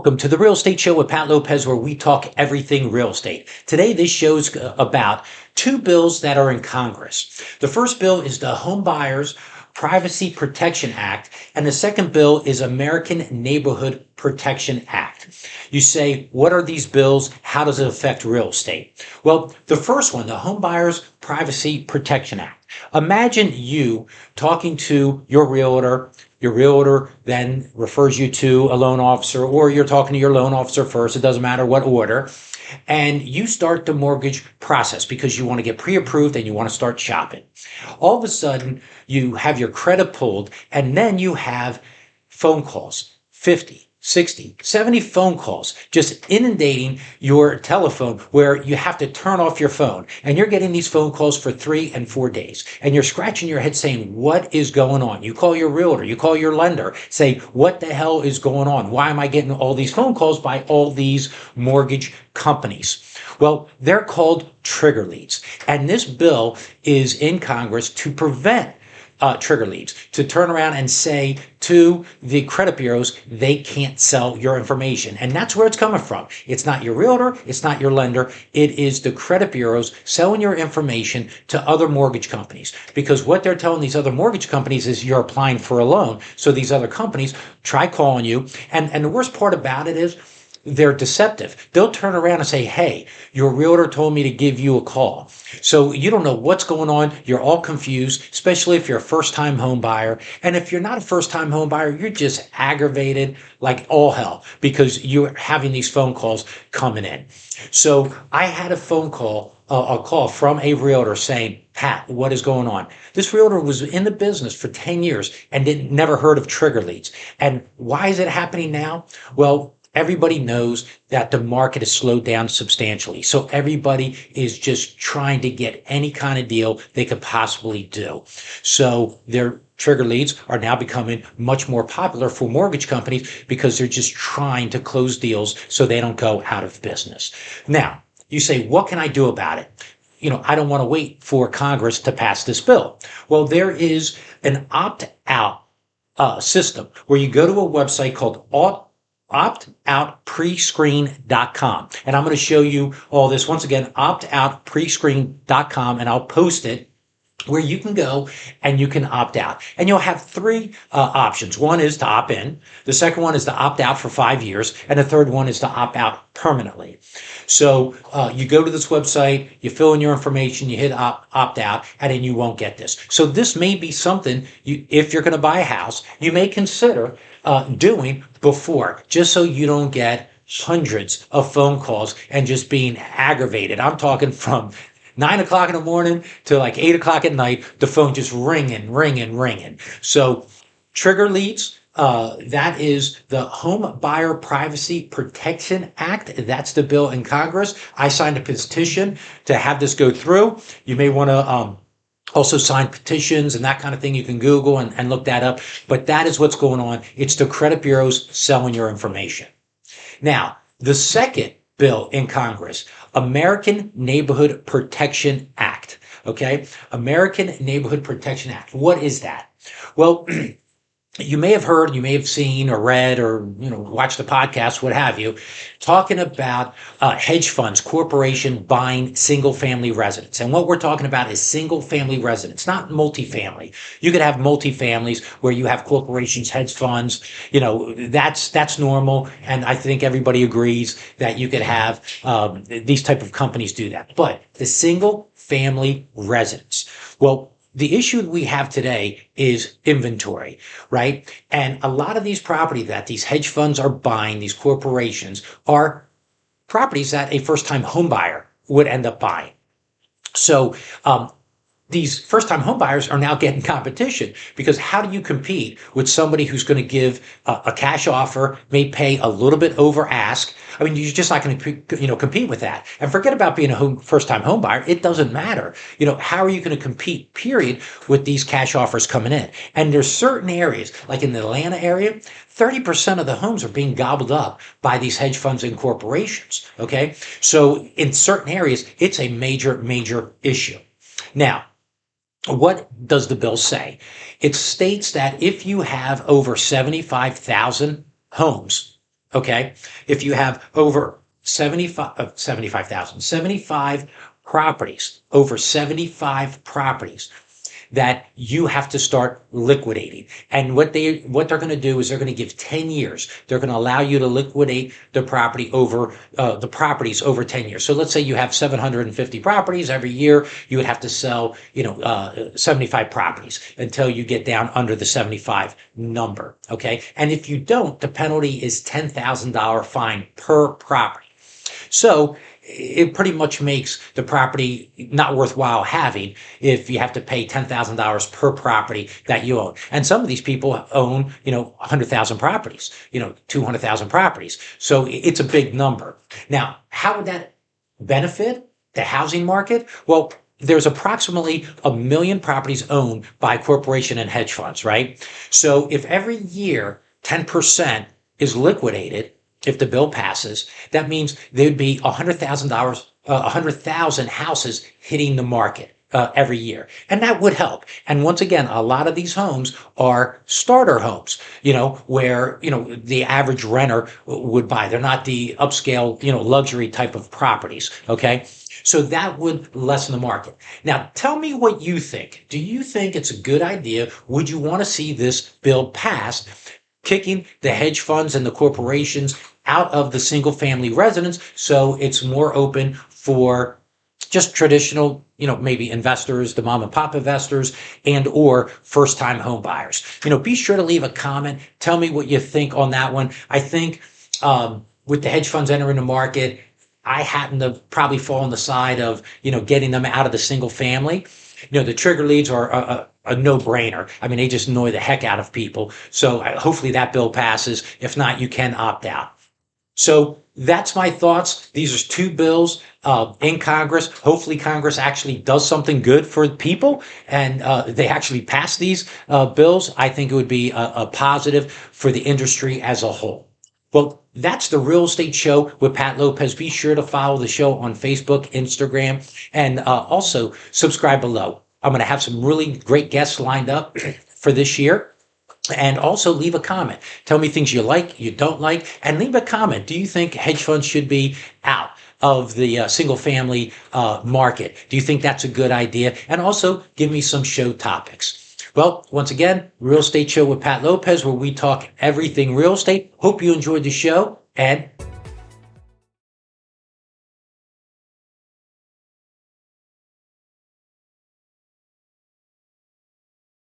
Welcome to the Real Estate Show with Pat Lopez, where we talk everything real estate. Today, this show's about two bills that are in Congress. The first bill is the Homebuyers Privacy Protection Act, and the second bill is American Neighborhood Protection Act. You say, what are these bills? How does it affect real estate? Well, the first one, the Homebuyers Privacy Protection Act. Imagine you talking to your realtor. Your realtor then refers you to a loan officer, or you're talking to your loan officer first. It doesn't matter what order. And you start the mortgage process because you want to get pre-approved and you want to start shopping. All of a sudden, you have your credit pulled, and then you have phone calls, 50, 60, 70 phone calls just inundating your telephone, where you have to turn off your phone, and you're getting these phone calls for 3 and 4 days, and you're scratching your head saying, what is going on? You call your realtor, you call your lender, say, what the hell is going on? Why am I getting all these phone calls by all these mortgage companies? Well, they're called trigger leads, and this bill is in Congress to prevent trigger leads, to turn around and say to the credit bureaus, they can't sell your information. And that's where it's coming from. It's not your realtor. It's not your lender. It is the credit bureaus selling your information to other mortgage companies. Because what they're telling these other mortgage companies is you're applying for a loan. So these other companies try calling you. And the worst part about it is, they're deceptive. They'll turn around and say, hey, your realtor told me to give you a call. So you don't know what's going on. You're all confused, especially if you're a first-time home buyer. And if you're not a first-time home buyer, you're just aggravated like all hell because you're having these phone calls coming in. So I had a call from a realtor saying, Pat, what is going on? This realtor was in the business for 10 years and never heard of trigger leads. And why is it happening now? Well, everybody knows that the market has slowed down substantially. So everybody is just trying to get any kind of deal they could possibly do. So their trigger leads are now becoming much more popular for mortgage companies because they're just trying to close deals so they don't go out of business. Now, you say, what can I do about it? I don't want to wait for Congress to pass this bill. Well, there is an opt-out system where you go to a website called optoutprescreen.com. And I'm going to show you all this. Once again, optoutprescreen.com, and I'll post it where you can go and you can opt out. And you'll have three options. One is to opt in. The second one is to opt out for 5 years. And the third one is to opt out permanently. So you go to this website, you fill in your information, you hit opt out, and then you won't get this. So this may be something, if you're going to buy a house, you may consider doing before, just so you don't get hundreds of phone calls and just being aggravated. I'm talking from 9 o'clock in the morning to like 8 o'clock at night, the phone just ringing. So trigger leads, that is the Home Buyer Privacy Protection Act. That's the bill in Congress. I signed a petition to have this go through. You may want to also sign petitions and that kind of thing. You can Google and look that up. But that is what's going on. It's the credit bureaus selling your information. Now, the second bill in Congress, American Neighborhood Protection Act. Okay? American Neighborhood Protection Act. What is that? Well, you may have heard, you may have seen or read or, watched the podcast, what have you, talking about hedge funds, corporation buying single family residents. And what we're talking about is single family residents, not multifamily. You could have multifamilies where you have corporations, hedge funds, that's normal. And I think everybody agrees that you could have these type of companies do that. But the single family residents, well, the issue we have today is inventory, right? And a lot of these property that these hedge funds are buying, these corporations, are properties that a first-time home buyer would end up buying. So these first-time home buyers are now getting competition, because how do you compete with somebody who's going to give a cash offer, may pay a little bit over ask? I mean, you're just not going to compete with that. And forget about being a first-time home buyer. It doesn't matter. How are you going to compete, period, with these cash offers coming in? And there's certain areas, like in the Atlanta area, 30% of the homes are being gobbled up by these hedge funds and corporations, okay? So in certain areas, it's a major, major issue. Now, what does the bill say? It states that if you have over 75,000 homes okay, if you have over 75 properties, over 75 properties, that you have to start liquidating. And what they're going to do is they're going to give 10 years. They're going to allow you to liquidate the properties over 10 years. So let's say you have 750 properties. Every year you would have to sell 75 properties until you get down under the 75 number. Okay, and if you don't, the penalty is $10,000 fine per property. So it pretty much makes the property not worthwhile having if you have to pay $10,000 per property that you own. And some of these people own, 100,000 properties, 200,000 properties. So it's a big number. Now, how would that benefit the housing market? Well, there's approximately 1 million properties owned by corporation and hedge funds, right? So if every year 10% is liquidated, if the bill passes, that means there'd be $100,000 houses hitting the market every year. And that would help. And once again, a lot of these homes are starter homes, where, the average renter would buy. They're not the upscale, luxury type of properties. Okay. So that would lessen the market. Now, tell me what you think. Do you think it's a good idea? Would you want to see this bill passed, kicking the hedge funds and the corporations out of the single family residence so it's more open for just traditional, maybe investors, the mom and pop investors, and or first time home buyers? Be sure to leave a comment. Tell me what you think on that one. I think with the hedge funds entering the market, I happen to probably fall on the side of, getting them out of the single family. The trigger leads are a no-brainer. I mean, they just annoy the heck out of people. So hopefully that bill passes. If not, you can opt out. So that's my thoughts. These are two bills in Congress. Hopefully Congress actually does something good for people and they actually pass these bills. I think it would be a positive for the industry as a whole. Well, that's the Real Estate Show with Pat Lopez. Be sure to follow the show on Facebook, Instagram, and also subscribe below. I'm going to have some really great guests lined up for this year. And also leave a comment. Tell me things you like, you don't like, and leave a comment. Do you think hedge funds should be out of the single family market? Do you think that's a good idea? And also give me some show topics. Well, once again, Real Estate Show with Pat Lopez, where we talk everything real estate. Hope you enjoyed the show, and